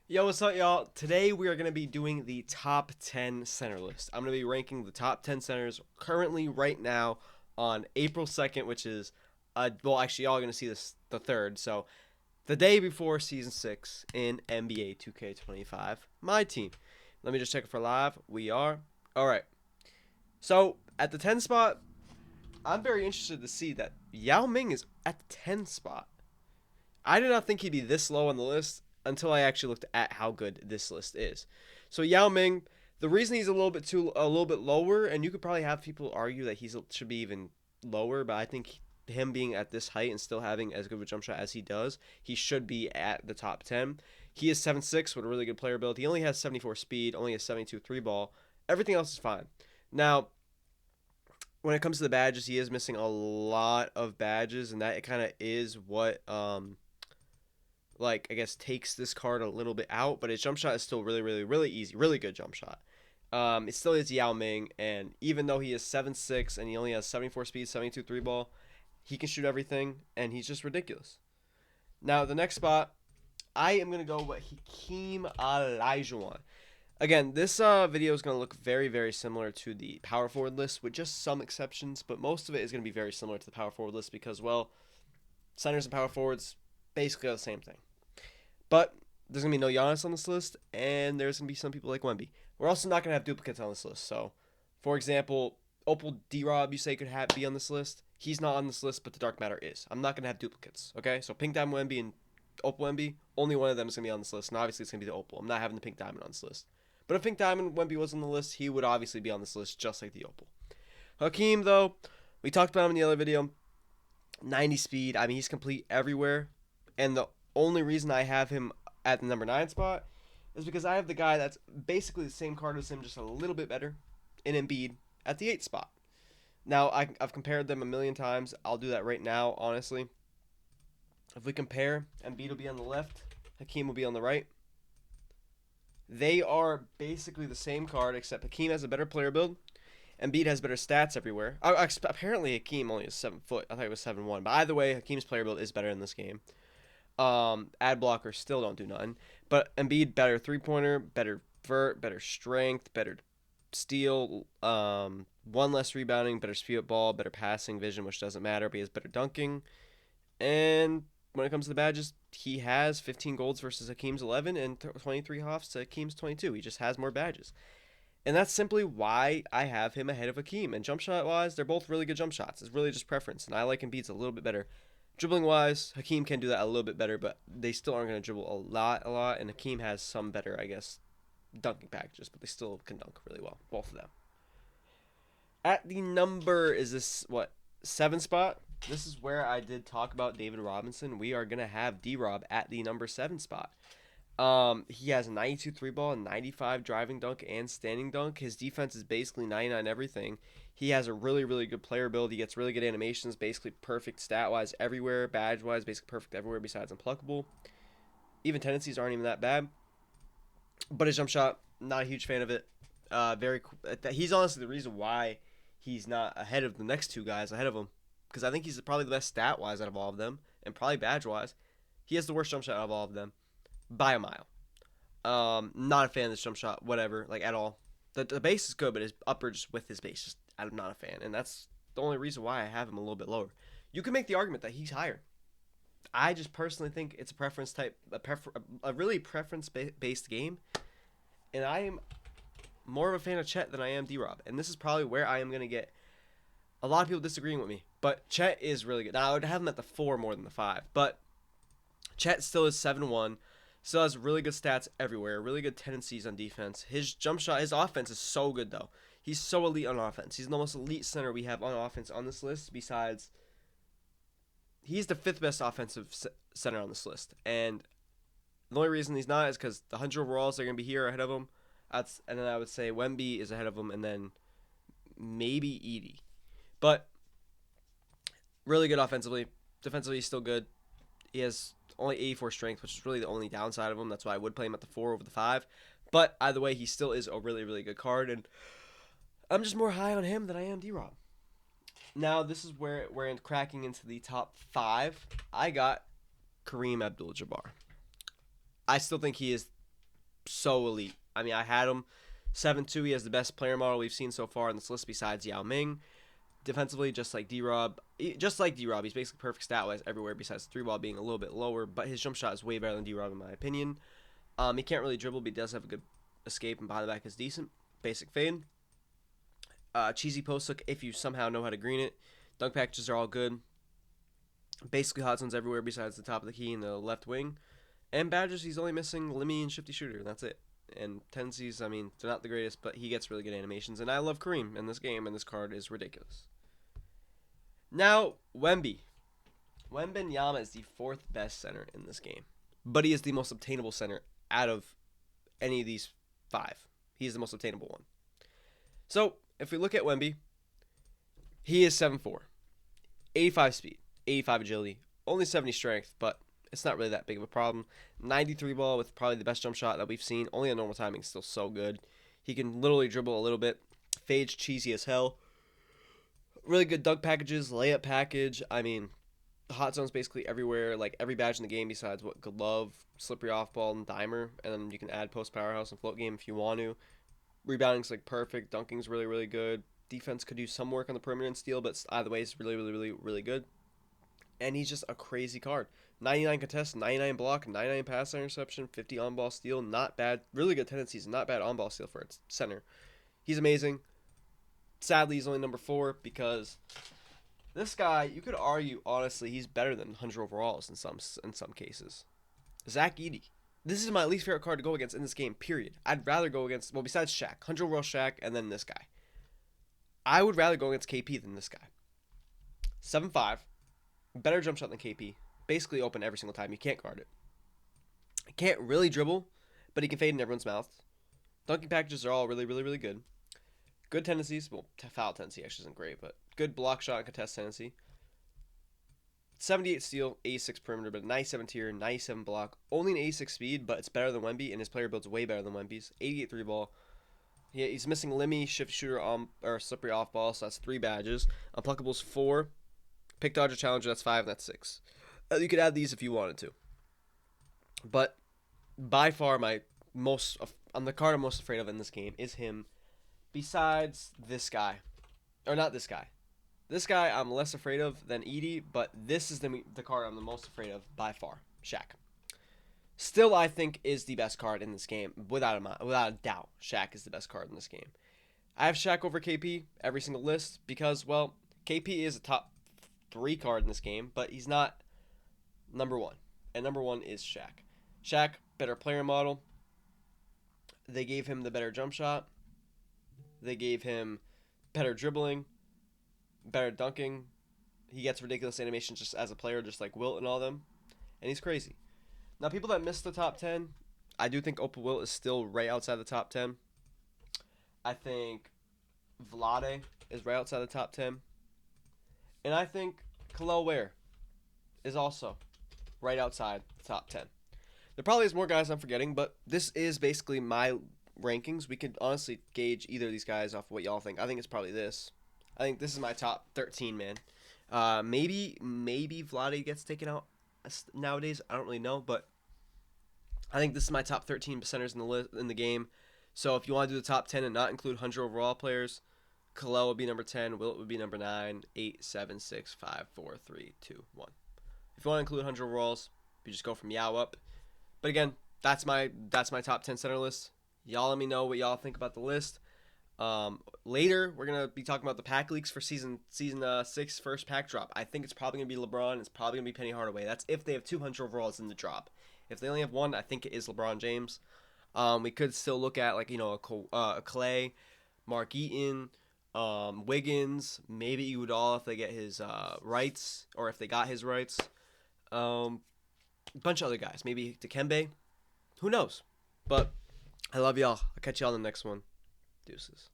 Yo, what's up, y'all? Today we are going to be doing the top 10 center list. I'm going to be ranking the top 10 centers currently right now on April 2nd, which is, well, actually, y'all are going to see this the 3rd. So, the day before Season 6 in NBA 2k25, my team. Let me just check it for live. We are. All right. So, at the 10 spot, I'm very interested to see that Yao Ming is at the 10 spot. I did not think he'd be this low on the list until I actually looked at how good this list is. So Yao Ming, the reason he's a little bit lower, and you could probably have people argue that he should be even lower, but I think him being at this height and still having as good of a jump shot as he does, he should be at the top 10. He is 7'6" with a really good player build. He only has 74 speed, only has 72 three ball. Everything else is fine. Now, when it comes to the badges, he is missing a lot of badges, and that kind of is what like I guess takes this card a little bit out, but his jump shot is still really easy, really good jump shot. It still is Yao Ming, and even though he is 7'6" and he only has 74 speed, 72 three ball, he can shoot everything, and he's just ridiculous. Now the next spot, I am gonna go with Hakeem Olajuwon. Again, this video is going to look very similar to the power forward list with just some exceptions, but most of it is going to be very similar to the power forward list because, well, centers and power forwards basically are the same thing. But there's going to be no Giannis on this list, and there's going to be some people like Wemby. We're also not going to have duplicates on this list. So, for example, Opal D-Rob, you say, could be on this list. He's not on this list, but the Dark Matter is. I'm not going to have duplicates, okay? So Pink Diamond Wemby and Opal Wemby, only one of them is going to be on this list, and obviously it's going to be the Opal. I'm not having the Pink Diamond on this list. But if Pink Diamond Wemby was on the list, he would obviously be on this list, just like the Opal. Hakeem, though, we talked about him in the other video. 90 speed. I mean, he's complete everywhere. And the only reason I have him at the number 9 spot is because I have the guy that's basically the same card as him, just a little bit better, in Embiid at the 8 spot. Now, I've compared them a million times. I'll do that right now, honestly. If we compare, Embiid will be on the left, Hakeem will be on the right. They are basically the same card, except Hakeem has a better player build. Embiid has better stats everywhere. Apparently, Hakeem only is 7 foot. I thought he was 7'1". But either way, Hakeem's player build is better in this game. Ad blocker still don't do nothing. But Embiid, better 3-pointer, better vert, better strength, better steal, one less rebounding, better speed up ball, better passing vision, which doesn't matter, but he has better dunking. And when it comes to the badges, he has 15 golds versus Hakeem's 11 and 23 hoffs to Hakeem's 22. He just has more badges. And that's simply why I have him ahead of Hakeem. And jump shot wise, they're both really good jump shots. It's really just preference. And I like Embiid's a little bit better. Dribbling wise, Hakeem can do that a little bit better, but they still aren't going to dribble a lot. And Hakeem has some better, I guess, dunking packages, but they still can dunk really well, both of them. At the number, is this, what, 7 spot? This is where I did talk about David Robinson. We are going to have D-Rob at the number 7 spot. He has a 92 three ball, 95 driving dunk, and standing dunk. His defense is basically 99 everything. He has a really good player build. He gets really good animations, basically perfect stat-wise everywhere. Badge-wise, basically perfect everywhere besides unpluckable. Even tendencies aren't even that bad. But his jump shot, not a huge fan of it. He's honestly the reason why he's not ahead of the next two guys ahead of him. Because I think he's probably the best stat-wise out of all of them, and probably badge-wise. He has the worst jump shot out of all of them by a mile. Not a fan of this jump shot, whatever, like at all. The base is good, but his upper just with his base, just I'm not a fan, and that's the only reason why I have him a little bit lower. You can make the argument that he's higher. I just personally think it's a preference type, a really preference based game, and I am more of a fan of Chet than I am D-Rob, and this is probably where I am gonna get a lot of people disagreeing with me, but Chet is really good. Now I would have him at the 4 more than the 5, but Chet still is 7'1". Still has really good stats everywhere, really good tendencies on defense. His jump shot, his offense is so good, though. He's so elite on offense. He's the most elite center we have on offense on this list, besides he's the 5th best offensive center on this list. And the only reason he's not is because the 100 overalls are going to be here ahead of him. And then I would say Wemby is ahead of him, and then maybe Edie. But really good offensively. Defensively, he's still good. He has only 84 strength, which is really the only downside of him. That's why I would play him at the 4 over the 5. But either way, he still is a really good card, and I'm just more high on him than I am D-Rob. Now, this is where we're cracking into the top 5. I got Kareem Abdul-Jabbar. I still think he is so elite. I mean, I had him 7-2. He has the best player model we've seen so far in this list besides Yao Ming. Defensively, just like D-Rob, he's basically perfect stat-wise everywhere besides the three ball being a little bit lower, but his jump shot is way better than D-Rob in my opinion. He can't really dribble, but he does have a good escape, and behind the back is decent. Basic fade. Cheesy post look if you somehow know how to green it. Dunk packages are all good. Basically hot zones everywhere besides the top of the key and the left wing. And badges, he's only missing Limmy and Shifty Shooter, and that's it. And tendencies, I mean, they're not the greatest, but he gets really good animations. And I love Kareem in this game, and this card is ridiculous. Now, Wemby. Wembanyama is the 4th best center in this game. But he is the most obtainable center out of any of these 5. He is the most obtainable one. So, if we look at Wemby, he is 7'4", 85 speed, 85 agility, only 70 strength, but it's not really that big of a problem. 93 ball with probably the best jump shot that we've seen. Only on normal timing, still so good. He can literally dribble a little bit. Fade's cheesy as hell. Really good dunk packages, layup package. I mean, the hot zone's basically everywhere. Like every badge in the game besides what glove, slippery off ball, and dimer. And then you can add post powerhouse and float game if you want to. Rebounding's like perfect. Dunking's really, really good. Defense could do some work on the perimeter and steal, but either way, it's really, really, really, really good. And he's just a crazy card. 99 contest, 99 block, 99 pass interception, 50 on-ball steal. Not bad. Really good tendencies. Not bad on-ball steal for its center. He's amazing. Sadly, he's only number 4 because this guy, you could argue, honestly, he's better than 100 overalls in some cases. Zach Edey. This is my least favorite card to go against in this game, period. I'd rather go against, well, besides Shaq. 100 overall Shaq, and then this guy. I would rather go against KP than this guy. 7'5". Better jump shot than KP. Basically open every single time. You can't guard it. He can't really dribble, but he can fade in everyone's mouth. Dunking packages are all really, really, really good. Good tendencies. Well, foul tendency actually isn't great, but good block shot and contest tendency. 78 steal, 86 perimeter, but 97 tier, 97 block. Only an 86 speed, but it's better than Wemby, and his player build's way better than Wemby's. 88 3 ball. He's missing Limmy, shift shooter, or slippery off ball, so that's 3 badges. Unpluggables 4. Pick dodger challenger, that's 5, and that's 6. You could add these if you wanted to. But by far the card I'm most afraid of in this game is him. Besides this guy, or not this guy. This guy I'm less afraid of than Edey, but this is the card I'm the most afraid of by far. Shaq. Still, I think is the best card in this game, without a doubt. Shaq is the best card in this game. I have Shaq over KP every single list because, well, KP is a top 3 card in this game, but he's not number 1. And number 1 is Shaq. Shaq, better player model. They gave him the better jump shot. They gave him better dribbling, better dunking. He gets ridiculous animations just as a player, just like Wilt and all them. And he's crazy. Now, people that missed the top 10, I do think Opal Wilt is still right outside the top 10. I think Vlade is right outside the top 10. And I think Khalil Ware is also right outside the top 10. There probably is more guys I'm forgetting, but this is basically my rankings. We could honestly gauge either of these guys off of what y'all think. I think it's probably this. I think this is my top 13, man. Maybe Vlade gets taken out nowadays. I don't really know, but I think this is my top 13 centers in the game. So if you want to do the top 10 and not include 100 overall players, Khalil would be number 10, Wilt would be number 9, 8, 7, 6, 5, 4, 3, 2, 1. If you want to include 100 overalls, you just go from Yao up. But again, that's my top 10 center list. Y'all let me know what y'all think about the list. Later, we're going to be talking about the pack leaks for season 6 first pack drop. I think it's probably going to be LeBron. It's probably going to be Penny Hardaway. That's if they have 200 overalls in the drop. If they only have 1, I think it is LeBron James. We could still look at a Clay, Mark Eaton, Wiggins, maybe Iguodala if they get his rights, or if they got his rights. A bunch of other guys. Maybe Dikembe. Who knows? But I love y'all. I'll catch y'all in the next one. Deuces.